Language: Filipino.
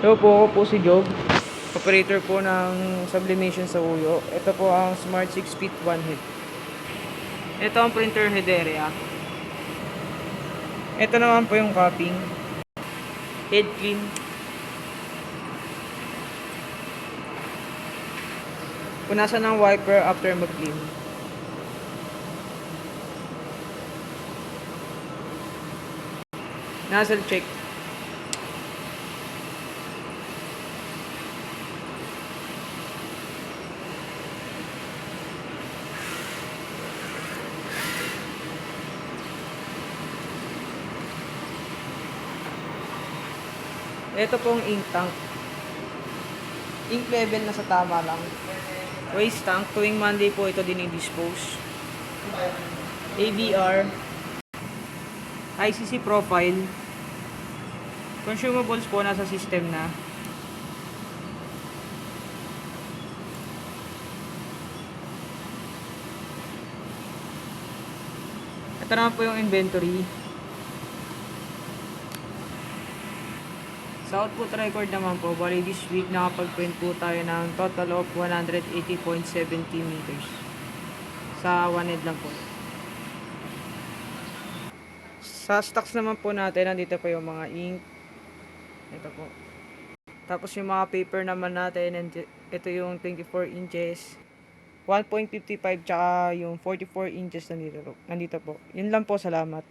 Hello po, ako po si Job, operator po ng sublimation sa Uyo. Ito po ang Smart 6 Feet 1 Head. Ito ang printer head area. Ito naman po yung cupping. Head clean. Punasan ng wiper after mag-clean. Nozzle check. Ito pong ink tank. Ink level na sa tama lang. Waste tank. Tuwing Monday po ito dinidispose. ABR. ICC profile. Consumables po nasa system na. Ito naman po yung inventory. Sa output record naman po, bali this week nakapag-print po tayo ng total of 180.70 meters. Sa 1 head lang po. Sa stocks naman po natin, nandito po yung mga ink. Ito po. Tapos yung mga paper naman natin, and ito yung 24 inches, 1.55 tsaka yung 44 inches nandito po. Yun lang po, salamat.